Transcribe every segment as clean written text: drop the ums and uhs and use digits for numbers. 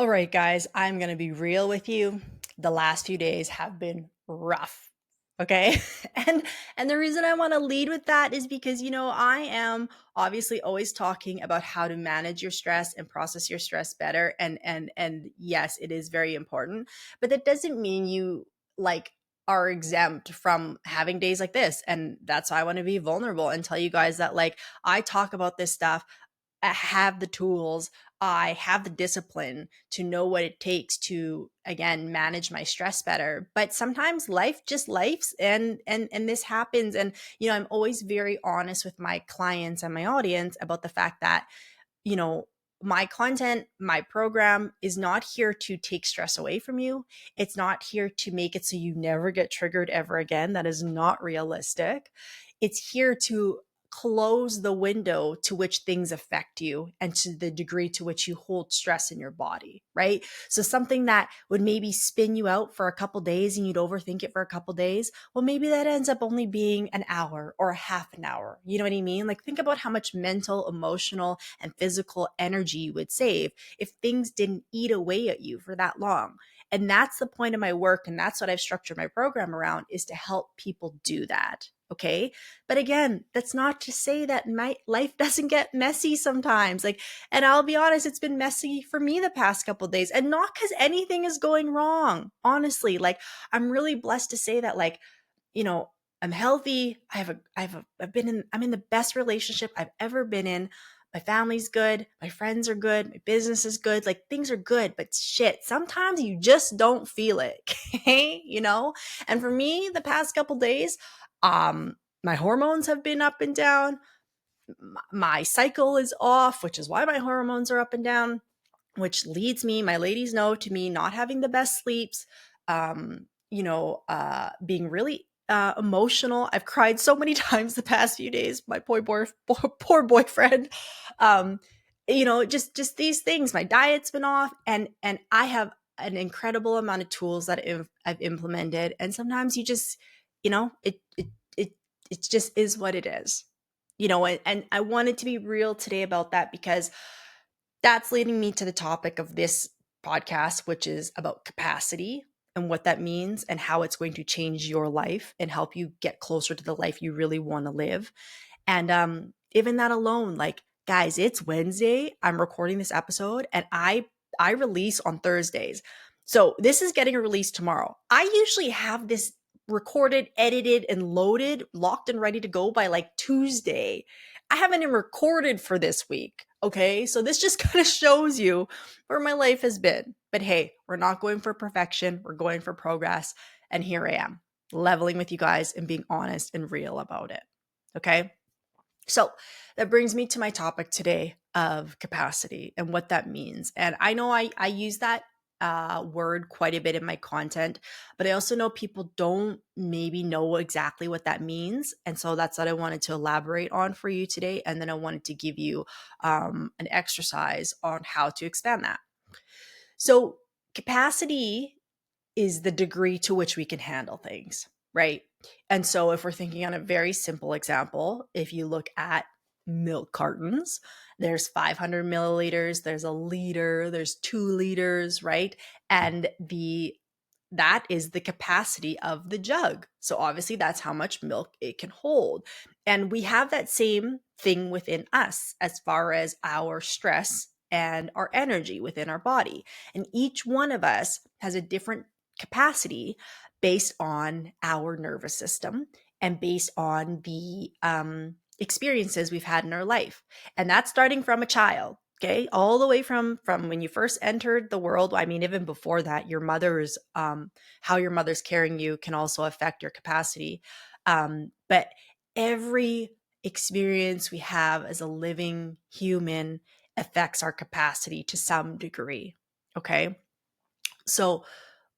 All right, guys, I'm going to be real with you. The last few days have been rough. Okay? And the reason I want to lead with that is because I am obviously always talking about how to manage your stress and process your stress better, and yes, it is very important, but that doesn't mean you like are exempt from having days like this. And that's why I want to be vulnerable and tell you guys that I talk about this stuff. I have the tools, I have the discipline to know what it takes to again manage my stress better. But sometimes life just lifes and this happens. And I'm always very honest with my clients and my audience about the fact that, you know, my content, my program is not here to take stress away from you. It's not here to make it so you never get triggered ever again. That is not realistic. It's here to close the window to which things affect you and to the degree to which you hold stress in your body, right? So something that would maybe spin you out for a couple days and you'd overthink it for a couple days, well, maybe that ends up only being an hour or a half an hour. You know what I mean? Like, think about how much mental, emotional, and physical energy you would save if things didn't eat away at you for that long. And that's the point of my work. And that's what I've structured my program around, is to help people do that. Okay. But again, that's not to say that my life doesn't get messy sometimes. And I'll be honest, it's been messy for me the past couple of days, and not because anything is going wrong. Honestly, I'm really blessed to say that, I'm healthy. I'm in the best relationship I've ever been in. My family's good. My friends are good. My business is good. Like, things are good, but shit, sometimes you just don't feel it. Okay. And for me, the past couple days, my hormones have been up and down. My cycle is off, which is why my hormones are up and down, which leads me, my ladies know, to me not having the best sleeps, being really emotional. I've cried so many times the past few days. My poor boyfriend. Um, just these things. My diet's been off, and I have an incredible amount of tools that I've implemented. And sometimes you just, it just is what it is. And I wanted to be real today about that, because that's leading me to the topic of this podcast, which is about capacity and what that means and how it's going to change your life and help you get closer to the life you really want to live. And even that alone, guys, it's Wednesday. I'm recording this episode, and I release on Thursdays. So this is getting released tomorrow. I usually have this recorded, edited, and loaded, locked and ready to go by Tuesday. I haven't even recorded for this week. Okay. So this just kind of shows you where my life has been. But hey, we're not going for perfection. We're going for progress. And here I am, leveling with you guys and being honest and real about it. Okay. So that brings me to my topic today of capacity and what that means. And I know I use that word quite a bit in my content, but I also know people don't maybe know exactly what that means. And so that's what I wanted to elaborate on for you today. And then I wanted to give you an exercise on how to expand that. So capacity is the degree to which we can handle things, right? And so if we're thinking on a very simple example, if you look at milk cartons, there's 500 milliliters, there's a liter, there's 2 liters, right? And that is the capacity of the jug. So obviously that's how much milk it can hold. And we have that same thing within us as far as our stress and our energy within our body. And each one of us has a different capacity based on our nervous system and based on the experiences we've had in our life. And that's starting from a child. Okay, all the way from when you first entered the world. I mean, even before that, your mother's how your mother's carrying you can also affect your capacity. But every experience we have as a living human affects our capacity to some degree. Okay, so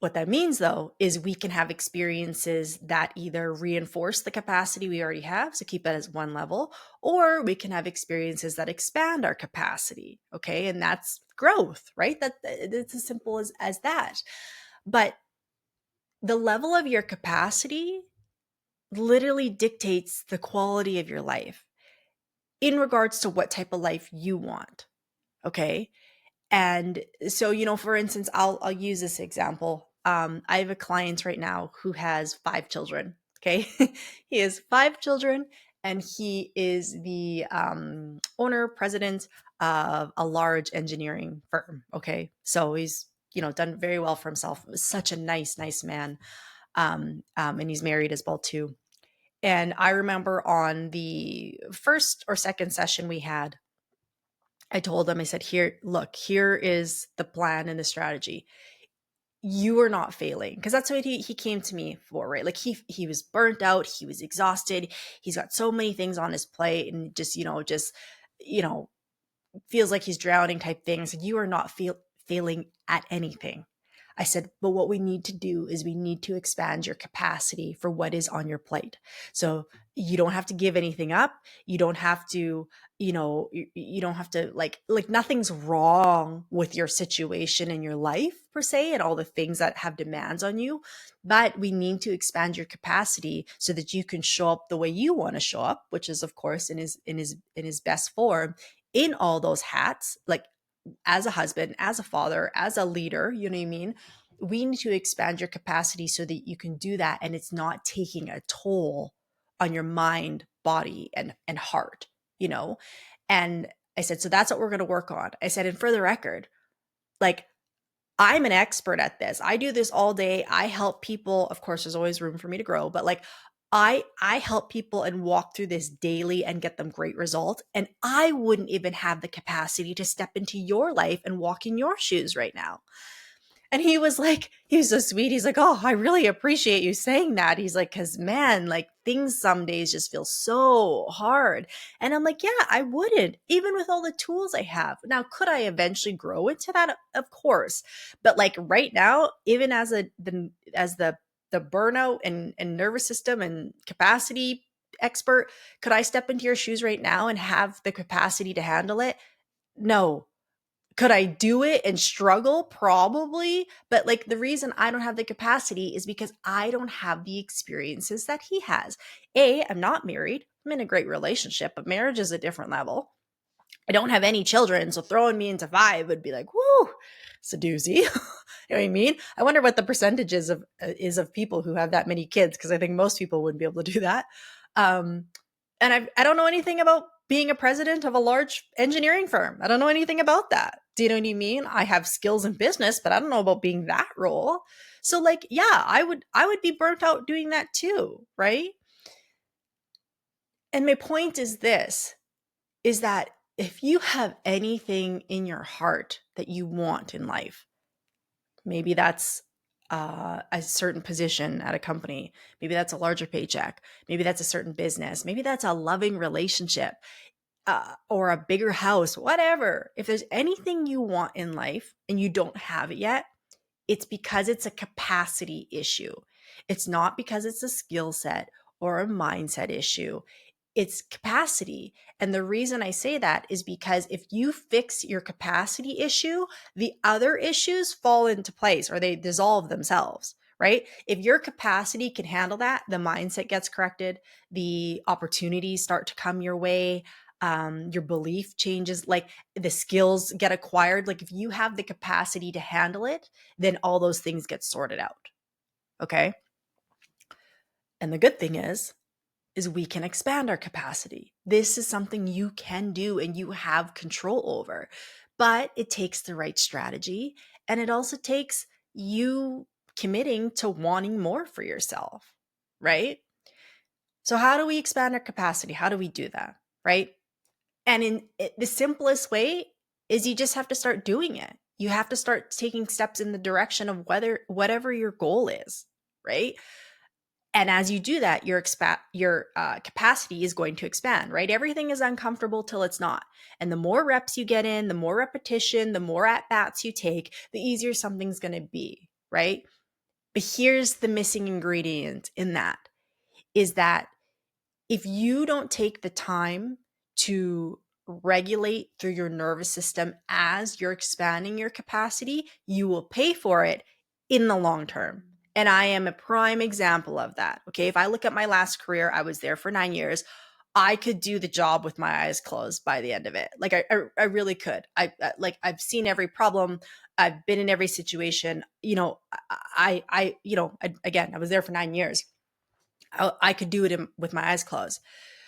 what that means, though, is we can have experiences that either reinforce the capacity we already have, so keep it as one level, or we can have experiences that expand our capacity. Okay. And that's growth, right? It's as simple as that. But the level of your capacity literally dictates the quality of your life in regards to what type of life you want. Okay. And so, for instance, I'll use this example. I have a client right now who has 5 children. Okay. He has 5 children, and he is the owner, president of a large engineering firm. Okay. So he's, done very well for himself. It was such a nice man. And he's married as well too. And I remember on the first or second session we had, I told him, I said, here is the plan and the strategy. You are not failing. Because that's what he came to me for, right? Like he was burnt out, he was exhausted, he's got so many things on his plate, and you know, feels like he's drowning type thing. I said, you are not failing at anything. I said, but what we need to do is we need to expand your capacity for what is on your plate. So you don't have to give anything up. You don't have to, you don't have to like nothing's wrong with your situation in your life per se and all the things that have demands on you. But we need to expand your capacity so that you can show up the way you want to show up, which is of course in his best form in all those hats, like as a husband, as a father, as a leader, you know what I mean? We need to expand your capacity so that you can do that and it's not taking a toll on your mind, body, and heart, you know? And I said, so that's what we're going to work on. I said, and for the record, like I'm an expert at this. I do this all day. I help people. Of course, there's always room for me to grow, but like I help people and walk through this daily and get them great results. And I wouldn't even have the capacity to step into your life and walk in your shoes right now. And he was so sweet. He's like, oh, I really appreciate you saying that. He's like, because man, like things some days just feel so hard. And I'm like, yeah, I wouldn't, even with all the tools I have. Now, could I eventually grow into that? Of course. But like right now, even as the burnout and nervous system and capacity expert, could I step into your shoes right now and have the capacity to handle it? No. Could I do it and struggle? Probably. But like the reason I don't have the capacity is because I don't have the experiences that he has. I'm not married. I'm in a great relationship, but marriage is a different level. I don't have any children, so throwing me into 5 would be like, whoo, it's a doozy. You know what I mean? I wonder what the percentages is of people who have that many kids, because I think most people wouldn't be able to do that. Um, and I don't know anything about being a president of a large engineering firm. I don't know anything about that. Do you know what I mean? I have skills in business, but I don't know about being that role. So like, yeah, I would be burnt out doing that too, right? And my point is this, is that if you have anything in your heart that you want in life, maybe that's a certain position at a company, maybe that's a larger paycheck, maybe that's a certain business, maybe that's a loving relationship, or a bigger house, whatever. If there's anything you want in life and you don't have it yet, it's because it's a capacity issue. It's not because it's a skill set or a mindset issue. It's capacity. And the reason I say that is because if you fix your capacity issue, the other issues fall into place or they dissolve themselves, right? If your capacity can handle that, the mindset gets corrected, the opportunities start to come your way, your belief changes, like the skills get acquired. Like if you have the capacity to handle it, then all those things get sorted out. Okay. And the good thing is we can expand our capacity. This is something you can do and you have control over, but it takes the right strategy. And it also takes you committing to wanting more for yourself, right? So how do we expand our capacity? How do we do that? Right. And the simplest way is you just have to start doing it. You have to start taking steps in the direction of whatever your goal is, right? And as you do that, your capacity is going to expand, right? Everything is uncomfortable till it's not. And the more reps you get in, the more repetition, the more at bats you take, the easier something's going to be, right? But here's the missing ingredient in that is that if you don't take the time to regulate through your nervous system as you're expanding your capacity, you will pay for it in the long term. And I am a prime example of that. Okay. If I look at my last career, I was there for 9 years. I could do the job with my eyes closed by the end of it. Like I really could. Like I've seen every problem. I've been in every situation. Again, I was there for 9 years. I could do it with my eyes closed.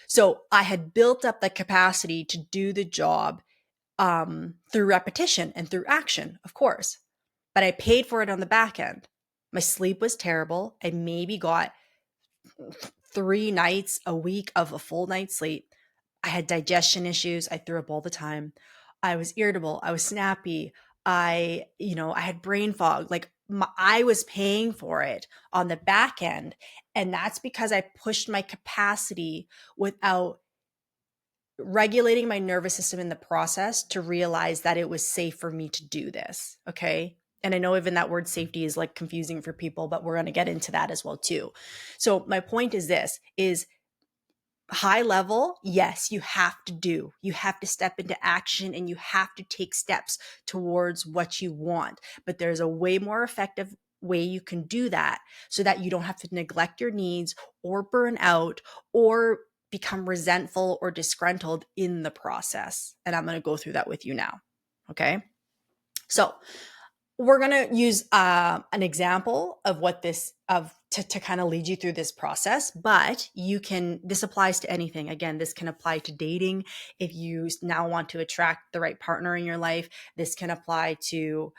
So I had built up the capacity to do the job through repetition and through action, of course. But I paid for it on the back end. My sleep was terrible. I maybe got 3 nights a week of a full night's sleep. I had digestion issues. I threw up all the time. I was irritable. I was snappy. I had brain fog. Like I was paying for it on the back end. And that's because I pushed my capacity without regulating my nervous system in the process to realize that it was safe for me to do this. Okay. And I know even that word safety is like confusing for people, but we're going to get into that as well too. So my point is this is high level, yes, you have to step into action and you have to take steps towards what you want. But there's a way more effective way you can do that so that you don't have to neglect your needs or burn out or become resentful or disgruntled in the process. And I'm going to go through that with you now. Okay. So we're going to use an example of what this to kind of lead you through this process, but this applies to anything. Again, this can apply to dating. If you now want to attract the right partner in your life, this can apply to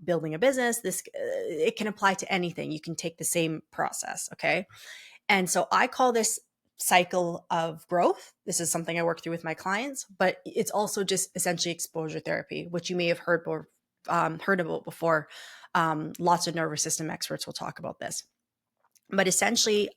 building a business. It can apply to anything. You can take the same process. Okay. And so I call this cycle of growth. This is something I work through with my clients, but it's also just essentially exposure therapy, which you may have heard about before. Lots of nervous system experts will talk about this. But essentially,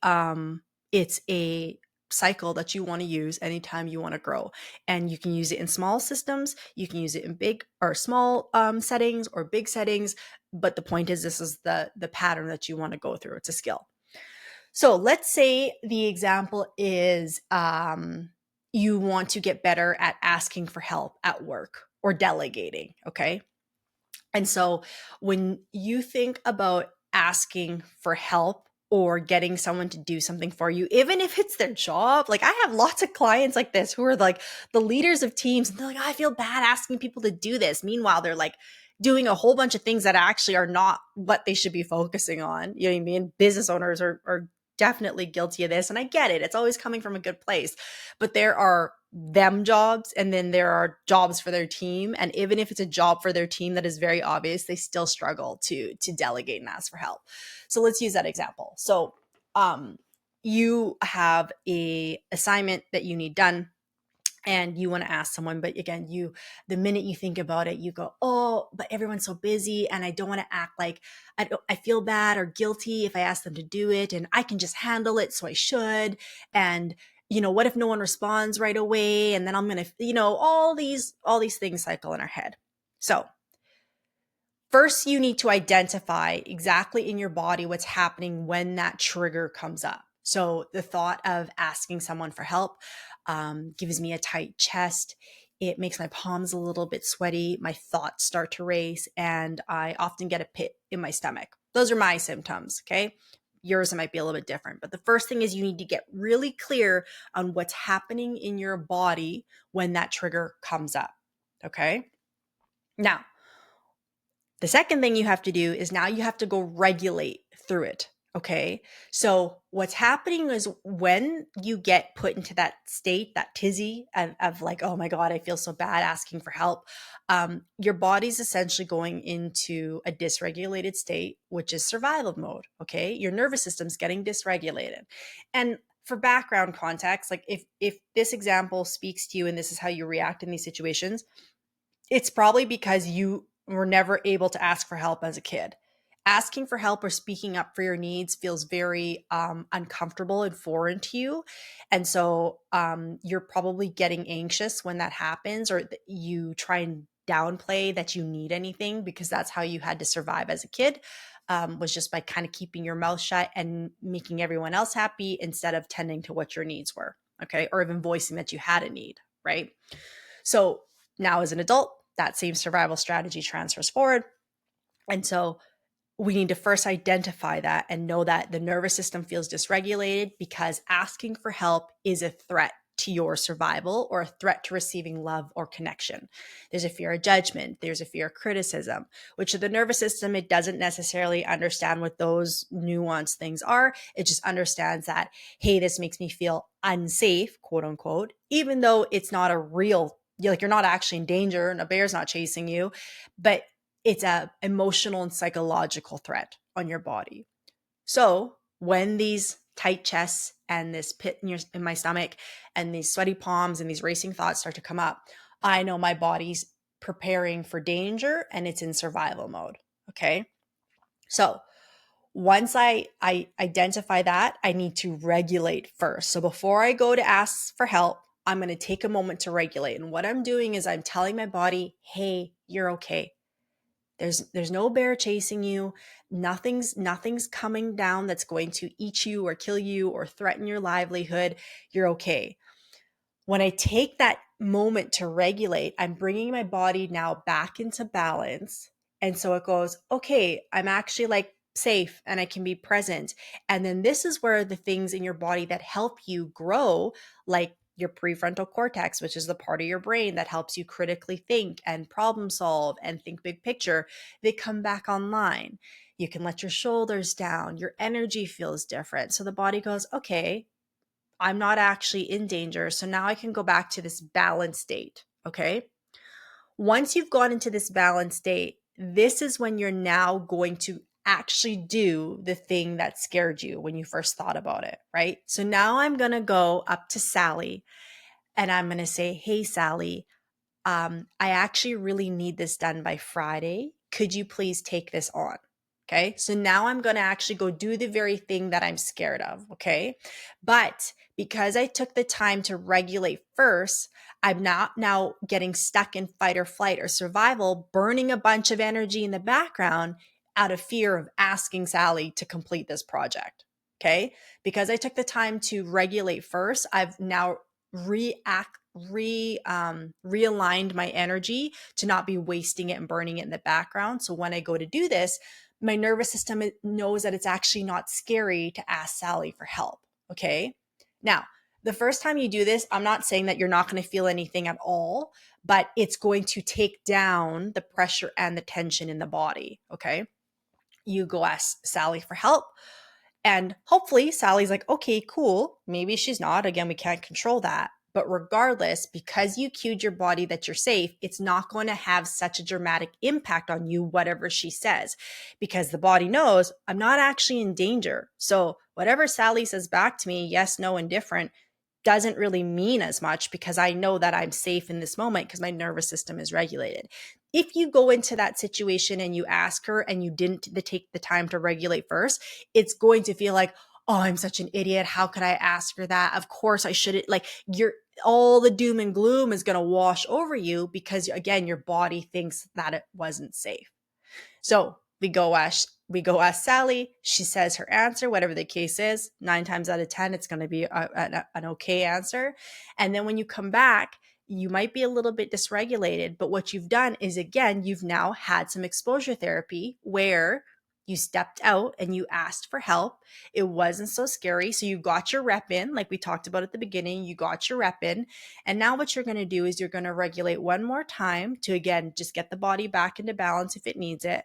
it's a cycle that you want to use anytime you want to grow. And you can use it in small systems. You can use it in big or small settings or big settings. But the point is, this is the pattern that you want to go through. It's a skill. So let's say the example is you want to get better at asking for help at work or delegating. Okay. And so when you think about asking for help or getting someone to do something for you, even if it's their job, like I have lots of clients like this who are like the leaders of teams and they're like, I feel bad asking people to do this. Meanwhile, they're like doing a whole bunch of things that actually are not what they should be focusing on. You know what I mean? Business owners are definitely guilty of this. And I get it. It's always coming from a good place. But there are them jobs and then there are jobs for their team. And even if it's a job for their team that is very obvious, they still struggle to delegate and ask for help. So let's use that example. So you have a assignment that you need done and you want to ask someone, but again, the minute you think about it, you go, oh, but everyone's so busy and I don't want to act like I feel bad or guilty if I ask them to do it and I can just handle it. So I should. And what if no one responds right away? And then I'm going to, all these things cycle in our head. So first you need to identify exactly in your body what's happening when that trigger comes up. So the thought of asking someone for help gives me a tight chest. It makes my palms a little bit sweaty. My thoughts start to race and I often get a pit in my stomach. Those are my symptoms, okay? Yours might be a little bit different. But the first thing is you need to get really clear on what's happening in your body when that trigger comes up, okay? Now, the second thing you have to do is now you have to go regulate through it. Okay. So what's happening is when you get put into that state, that tizzy of like, oh my God, I feel so bad asking for help. Your body's essentially going into a dysregulated state, which is survival mode. Okay. Your nervous system's getting dysregulated. And for background context, like if this example speaks to you and this is how you react in these situations, it's probably because you were never able to ask for help as a kid. Asking for help or speaking up for your needs feels very uncomfortable and foreign to you. And so you're probably getting anxious when that happens, or you try and downplay that you need anything because that's how you had to survive as a kid, was just by kind of keeping your mouth shut and making everyone else happy instead of tending to what your needs were, okay? Or even voicing that you had a need, right? So now as an adult, that same survival strategy transfers forward. And so we need to first identify that and know that the nervous system feels dysregulated because asking for help is a threat to your survival or a threat to receiving love or connection. There's a fear of judgment. There's a fear of criticism, which the nervous system, it doesn't necessarily understand what those nuanced things are. It just understands that, hey, this makes me feel unsafe, quote unquote, even though it's not a real, like you're not actually in danger and a bear's not chasing you, but it's a emotional and psychological threat on your body. So when these tight chests and this pit in my stomach and these sweaty palms and these racing thoughts start to come up, I know my body's preparing for danger and it's in survival mode. Okay. So once I identify that, I need to regulate first. So before I go to ask for help, I'm going to take a moment to regulate. And what I'm doing is I'm telling my body, hey, you're okay. There's no bear chasing you. Nothing's coming down that's going to eat you or kill you or threaten your livelihood. You're okay. When I take that moment to regulate, I'm bringing my body now back into balance. And so it goes, okay, I'm actually like safe and I can be present. And then this is where the things in your body that help you grow, like your prefrontal cortex, which is the part of your brain that helps you critically think and problem solve and think big picture, they come back online. You can let your shoulders down. Your energy feels different. So the body goes, okay, I'm not actually in danger. So now I can go back to this balanced state. Okay. Once you've gone into this balanced state, this is when you're now going to actually do the thing that scared you when you first thought about it. Right. So now I'm going to go up to Sally and I'm going to say, hey, Sally, I actually really need this done by Friday. Could you please take this on? Okay. So now I'm going to actually go do the very thing that I'm scared of. Okay. But because I took the time to regulate first, I'm not now getting stuck in fight or flight or survival, burning a bunch of energy in the background out of fear of asking Sally to complete this project. Okay. Because I took the time to regulate first, I've now realigned my energy to not be wasting it and burning it in the background. So when I go to do this, my nervous system knows that it's actually not scary to ask Sally for help. Okay. Now, the first time you do this, I'm not saying that you're not going to feel anything at all, but it's going to take down the pressure and the tension in the body. Okay. You go ask Sally for help. And hopefully Sally's like, okay, cool. Maybe she's not. Again, we can't control that. But regardless, because you cued your body that you're safe, it's not going to have such a dramatic impact on you, whatever she says, because the body knows I'm not actually in danger. So whatever Sally says back to me, yes, no, indifferent, doesn't really mean as much because I know that I'm safe in this moment because my nervous system is regulated. If you go into that situation and you ask her and you didn't take the time to regulate first, it's going to feel like, oh, I'm such an idiot. How could I ask her that? Of course I shouldn't. Like all the doom and gloom is going to wash over you because again, your body thinks that it wasn't safe. So we go ask Sally. She says her answer, whatever the case is. 9 times out of 10, it's going to be an okay answer. And then when you come back, you might be a little bit dysregulated. But what you've done is, again, you've now had some exposure therapy where you stepped out and you asked for help. It wasn't so scary. So you got your rep in, like we talked about at the beginning, you got your rep in. And now what you're going to do is you're going to regulate one more time to, again, just get the body back into balance if it needs it.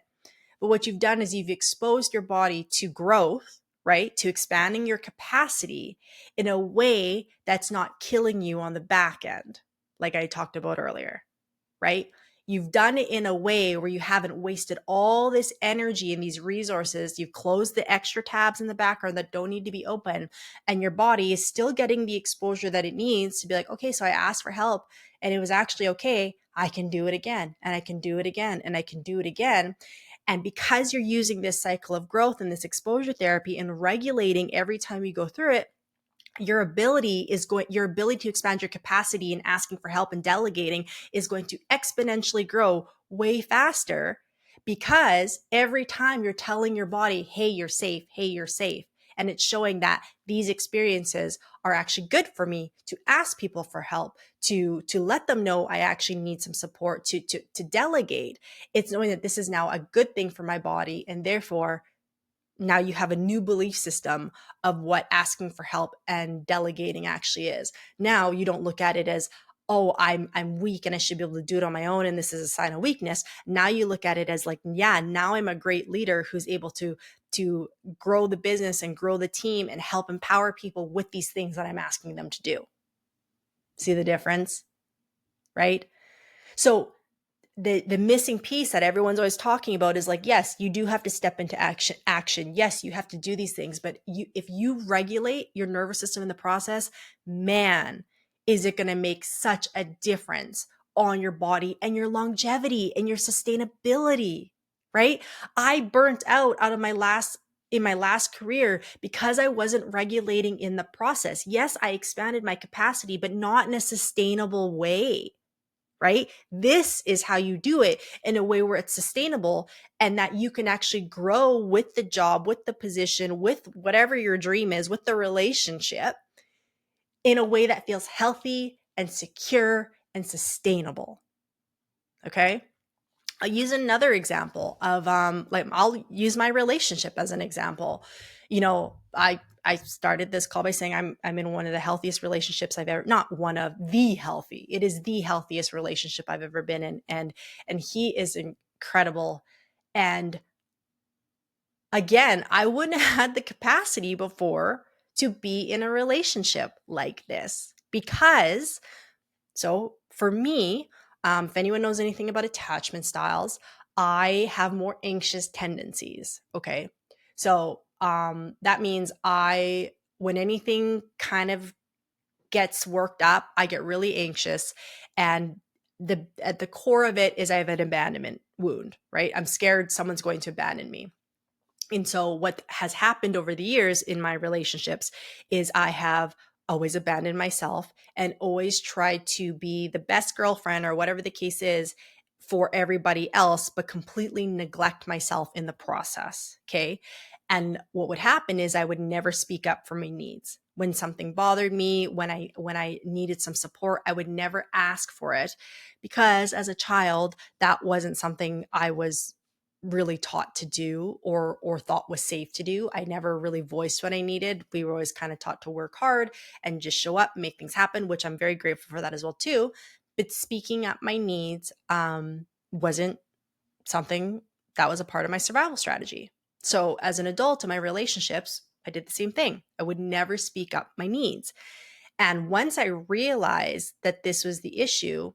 But what you've done is you've exposed your body to growth, right? To expanding your capacity in a way that's not killing you on the back end, like I talked about earlier, right? You've done it in a way where you haven't wasted all this energy and these resources. You've closed the extra tabs in the background that don't need to be open. And your body is still getting the exposure that it needs to be like, okay, so I asked for help and it was actually okay. I can do it again and I can do it again and I can do it again. And because you're using this cycle of growth and this exposure therapy and regulating every time you go through it, your ability to expand your capacity and asking for help and delegating is going to exponentially grow way faster because every time you're telling your body, hey, you're safe, hey, you're safe. And it's showing that these experiences are actually good for me to ask people for help, to let them know I actually need some support, to delegate. It's knowing that this is now a good thing for my body and therefore Now you have a new belief system of what asking for help and delegating actually is. Now you don't look at it as, oh, I'm weak and I should be able to do it on my own and this is a sign of weakness. Now you look at it as like, yeah, now I'm a great leader who's able to grow the business and grow the team and help empower people with these things that I'm asking them to do. See the difference, right? So the missing piece that everyone's always talking about is like, yes, you do have to step into action. Yes, you have to do these things, but if you regulate your nervous system in the process, man, is it going to make such a difference on your body and your longevity and your sustainability, right? I burnt out of in my last career because I wasn't regulating in the process. Yes, I expanded my capacity, but not in a sustainable way, right? This is how you do it in a way where it's sustainable and that you can actually grow with the job, with the position, with whatever your dream is, with the relationship in a way that feels healthy and secure and sustainable. Okay. I'll use another example of like I'll use my relationship as an example. You know, I started this call by saying I'm in one of the healthiest relationships I've ever, not one of the healthy. It is the healthiest relationship I've ever been in, and he is incredible. And again, I wouldn't have had the capacity before to be in a relationship like this because so for me, if anyone knows anything about attachment styles, I have more anxious tendencies. Okay. So that means when anything kind of gets worked up, I get really anxious. And at the core of it is I have an abandonment wound, right? I'm scared someone's going to abandon me. And so what has happened over the years in my relationships is I have always abandoned myself and always tried to be the best girlfriend or whatever the case is for everybody else, but completely neglect myself in the process. Okay. And what would happen is I would never speak up for my needs. When something bothered me, when I needed some support, I would never ask for it because as a child, that wasn't something I was really taught to do or thought was safe to do. I never really voiced what I needed. We were always kind of taught to work hard and just show up, make things happen, which I'm very grateful for that as well too. But speaking up my needs wasn't something that was a part of my survival strategy. So as an adult in my relationships, I did the same thing. I would never speak up my needs. And once I realized that this was the issue,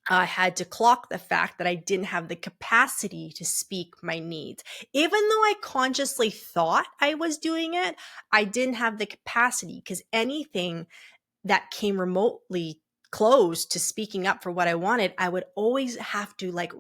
I had to clock the fact that I didn't have the capacity to speak my needs. Even though I consciously thought I was doing it, I didn't have the capacity because anything that came remotely close to speaking up for what I wanted, I would always have to like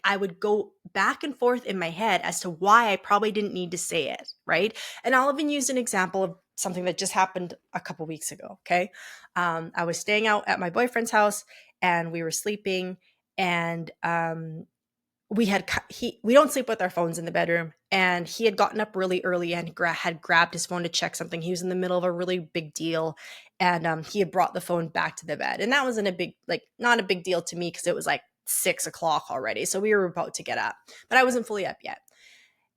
I would go back and forth in my head as to why I probably didn't need to say it, right? And I'll even use an example of something that just happened a couple weeks ago, okay? I was staying out at my boyfriend's house and we were sleeping and we don't sleep with our phones in the bedroom, and he had gotten up really early and had grabbed his phone to check something. He was in the middle of a really big deal, and he had brought the phone back to the bed, and that wasn't not a big deal to me because it was like 6 o'clock already, so we were about to get up, but I wasn't fully up yet.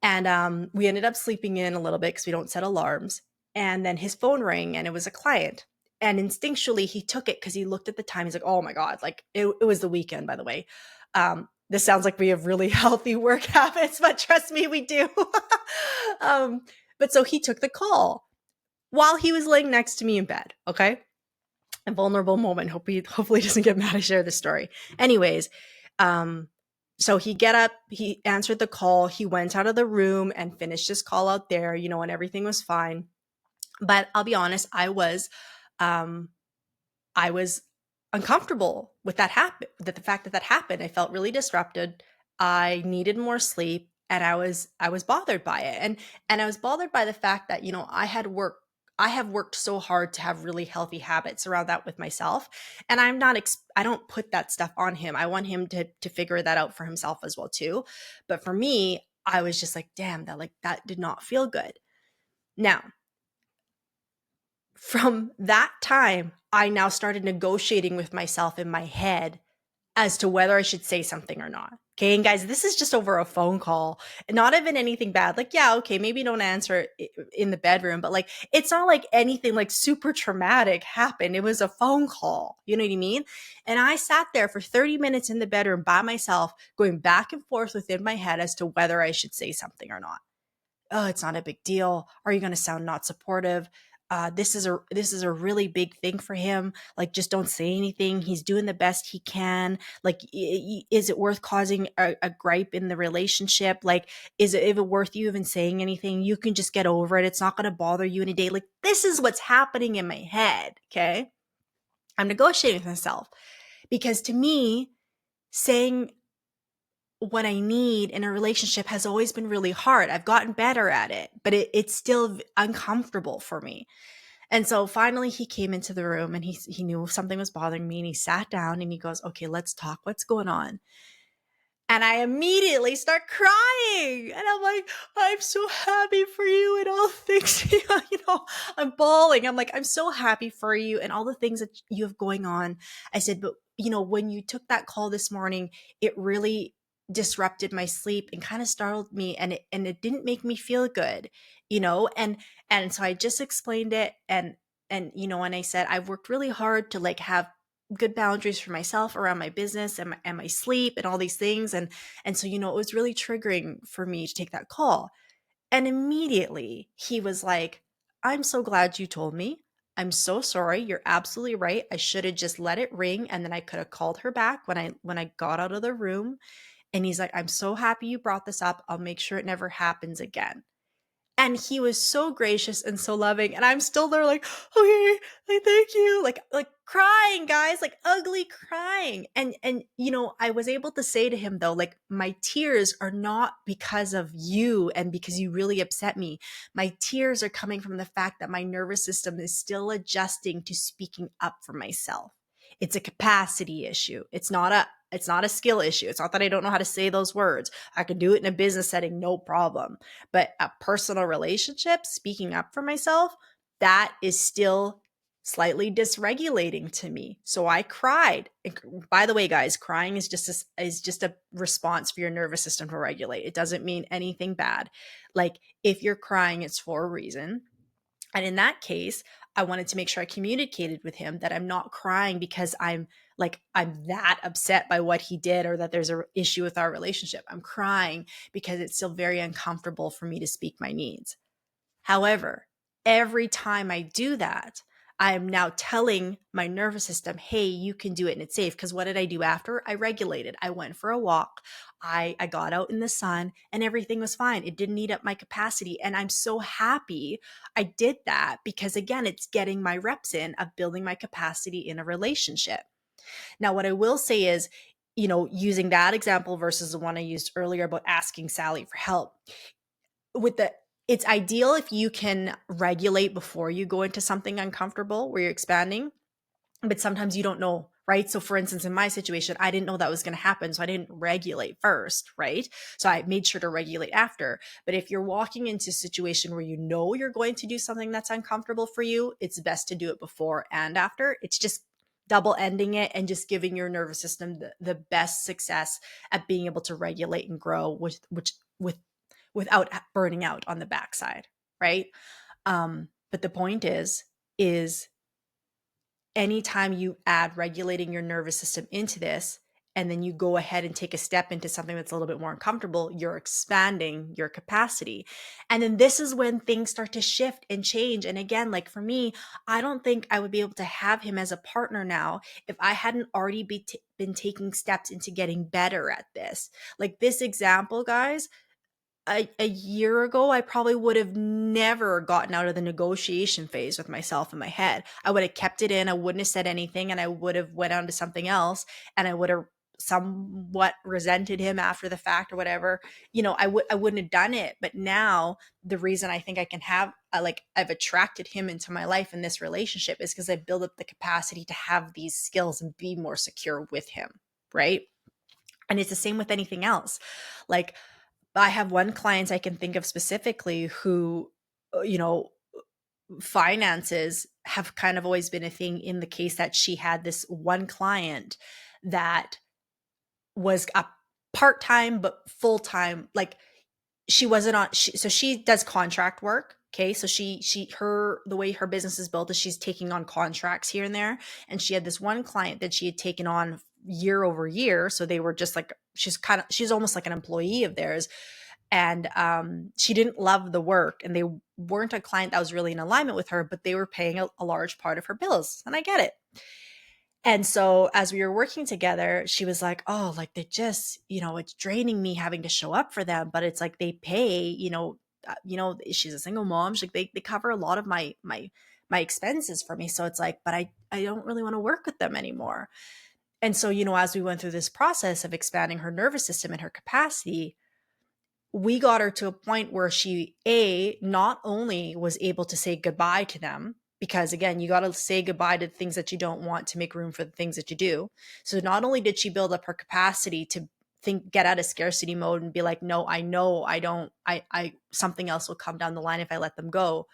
And we ended up sleeping in a little bit because we don't set alarms. And then his phone rang and it was a client. And instinctually, he took it because he looked at the time. He's like, oh my God, like it was the weekend, by the way. This sounds like we have really healthy work habits, but trust me, we do. But so he took the call while he was laying next to me in bed. Okay. A vulnerable moment. Hopefully he doesn't get mad I share this story. Anyways, so he answered the call, he went out of the room and finished his call out there, and everything was fine. But I'll be honest, I was uncomfortable with the fact that happened. I felt really disrupted. I needed more sleep and I was bothered by it. And I was bothered by the fact that, I have worked so hard to have really healthy habits around that with myself. And I don't put that stuff on him. I want him to figure that out for himself as well too. But for me, I was just like, damn, that did not feel good. Now, from that time, I now started negotiating with myself in my head as to whether I should say something or not. Okay. And guys, this is just over a phone call, not even anything bad. Like, yeah, okay, maybe don't answer in the bedroom, but like, it's not like anything like super traumatic happened. It was a phone call. You know what I mean? And I sat there for 30 minutes in the bedroom by myself, going back and forth within my head as to whether I should say something or not. Oh, it's not a big deal. Are you going to sound not supportive? This is a really big thing for him. Like, just don't say anything. He's doing the best he can. Like, is it worth causing a gripe in the relationship? Like, is it worth you even saying anything? You can just get over it. It's not going to bother you in a day. Like, this is what's happening in my head. Okay, I'm negotiating with myself because to me, saying what I need in a relationship has always been really hard. I've gotten better at it, but it's still uncomfortable for me. And so finally he came into the room and he knew something was bothering me and he sat down and he goes, "Okay, let's talk. What's going on?" And I immediately start crying. And I'm like, "I'm so happy for you and all the things, I'm bawling. I'm like, "I'm so happy for you and all the things that you have going on." I said, "But, when you took that call this morning, it really disrupted my sleep and kind of startled me and it didn't make me feel good, and so I just explained it and I said, I've worked really hard to like have good boundaries for myself around my business and my sleep and all these things. And so, it was really triggering for me to take that call." And immediately he was like, "I'm so glad you told me. I'm so sorry. You're absolutely right. I should have just let it ring. And then I could have called her back when I got out of the room." And he's like, "I'm so happy you brought this up. I'll make sure it never happens again." And he was so gracious and so loving. And I'm still there like, "Okay, like, thank you." Like crying, guys, like ugly crying. And I was able to say to him though, like, my tears are not because of you and because you really upset me. My tears are coming from the fact that my nervous system is still adjusting to speaking up for myself. It's a capacity issue. It's not a skill issue. It's not that I don't know how to say those words. I can do it in a business setting, no problem. But a personal relationship, speaking up for myself, that is still slightly dysregulating to me. So I cried. And by the way, guys, crying is just a response for your nervous system to regulate. It doesn't mean anything bad. Like, if you're crying, it's for a reason. And in that case, I wanted to make sure I communicated with him that I'm not crying because I'm that upset by what he did or that there's an issue with our relationship. I'm crying because it's still very uncomfortable for me to speak my needs. However, every time I do that, I am now telling my nervous system, "Hey, you can do it and it's safe." Because what did I do after? I regulated. I went for a walk. I got out in the sun and everything was fine. It didn't eat up my capacity. And I'm so happy I did that because, again, it's getting my reps in of building my capacity in a relationship. Now, what I will say is, using that example versus the one I used earlier about asking Sally for help, it's ideal if you can regulate before you go into something uncomfortable where you're expanding, but sometimes you don't know, right? So for instance, in my situation, I didn't know that was going to happen. So I didn't regulate first, right? So I made sure to regulate after. But if you're walking into a situation where you know you're going to do something that's uncomfortable for you, it's best to do it before and after. It's just double ending it and just giving your nervous system the best success at being able to regulate and grow without burning out on the backside, right? But the point is anytime you add regulating your nervous system into this, and then you go ahead and take a step into something that's a little bit more uncomfortable, you're expanding your capacity. And then this is when things start to shift and change. And again, like for me, I don't think I would be able to have him as a partner now if I hadn't already been taking steps into getting better at this. Like this example, guys, a year ago, I probably would have never gotten out of the negotiation phase with myself in my head. I would have kept it in. I wouldn't have said anything and I would have went on to something else and I would have somewhat resented him after the fact or whatever. I wouldn't have done it. But now the reason I think I can have, I've attracted him into my life in this relationship is because I built up the capacity to have these skills and be more secure with him. Right. And it's the same with anything else. Like, I have one client I can think of specifically who, finances have kind of always been a thing in the case that she had this one client that was a part-time but full-time, like she wasn't on so she does contract work. Okay. So the way her business is built is she's taking on contracts here and there. And she had this one client that she had taken on year over year. So they were just like, she's almost like an employee of theirs. And she didn't love the work, and they weren't a client that was really in alignment with her, but they were paying a large part of her bills. And I get it. And so as we were working together, she was like, oh, like they just, it's draining me having to show up for them, but it's like they pay, she's a single mom. She's like, they cover a lot of my expenses for me. So it's like, but I don't really want to work with them anymore. And so, as we went through this process of expanding her nervous system and her capacity, we got her to a point where she not only was able to say goodbye to them, because again, you got to say goodbye to the things that you don't want to make room for the things that you do. So not only did she build up her capacity to get out of scarcity mode and be like, no, I know I don't, something else will come down the line if I let them go.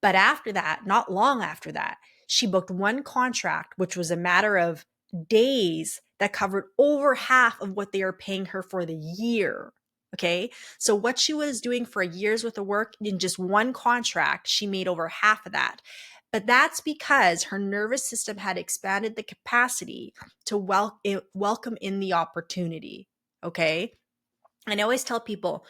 But after that, not long after that, she booked one contract, which was a matter of days, that covered over half of what they are paying her for the year. Okay. So what she was doing for a year's worth of work in just one contract, she made over half of that. But that's because her nervous system had expanded the capacity to welcome in the opportunity. Okay. And I always tell people,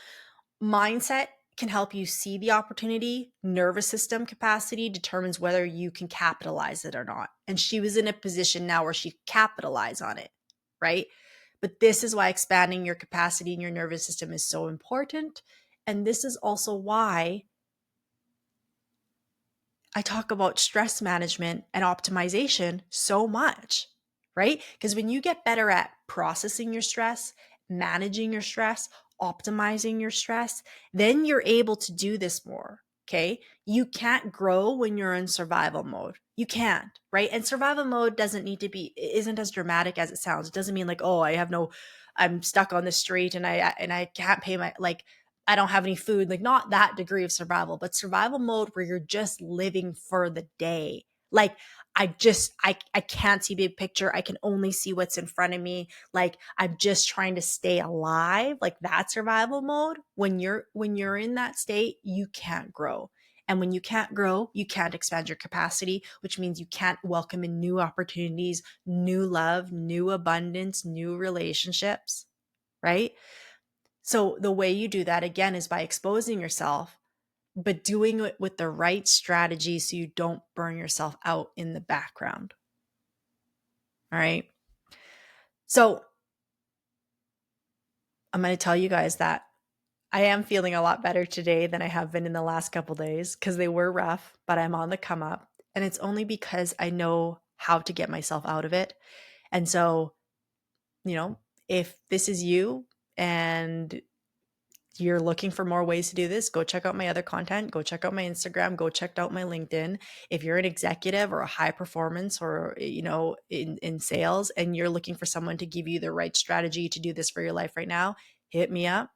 mindset can help you see the opportunity. Nervous system capacity determines whether you can capitalize it or not. And she was in a position now where she could capitalize on it, right? But this is why expanding your capacity in your nervous system is so important. And this is also why I talk about stress management and optimization so much, right? Because when you get better at processing your stress, managing your stress, optimizing your stress, then you're able to do this more. Okay. You can't grow when you're in survival mode. You can't, right? And survival mode isn't as dramatic as it sounds. It doesn't mean like, oh, I'm stuck on the street and I can't pay I don't have any food, like not that degree of survival, but survival mode where you're just living for the day. Like I can't see big picture. I can only see what's in front of me. Like I'm just trying to stay alive. Like that survival mode. When you're in that state, you can't grow. And when you can't grow, you can't expand your capacity, which means you can't welcome in new opportunities, new love, new abundance, new relationships, right? So the way you do that again is by exposing yourself, but doing it with the right strategy so you don't burn yourself out in the background. All right. So I'm going to tell you guys that I am feeling a lot better today than I have been in the last couple days, because they were rough, but I'm on the come up. And it's only because I know how to get myself out of it. And so, if this is you and you're looking for more ways to do this, go check out my other content, go check out my Instagram, go check out my LinkedIn. If you're an executive or a high performance or, in sales, and you're looking for someone to give you the right strategy to do this for your life right now, hit me up.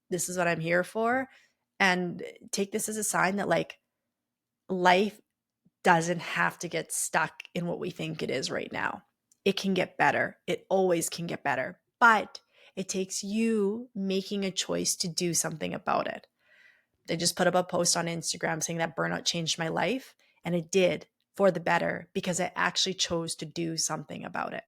This is what I'm here for. And take this as a sign that like life doesn't have to get stuck in what we think it is right now. It can get better. It always can get better. But it takes you making a choice to do something about it. I just put up a post on Instagram saying that burnout changed my life, and it did, for the better, because I actually chose to do something about it.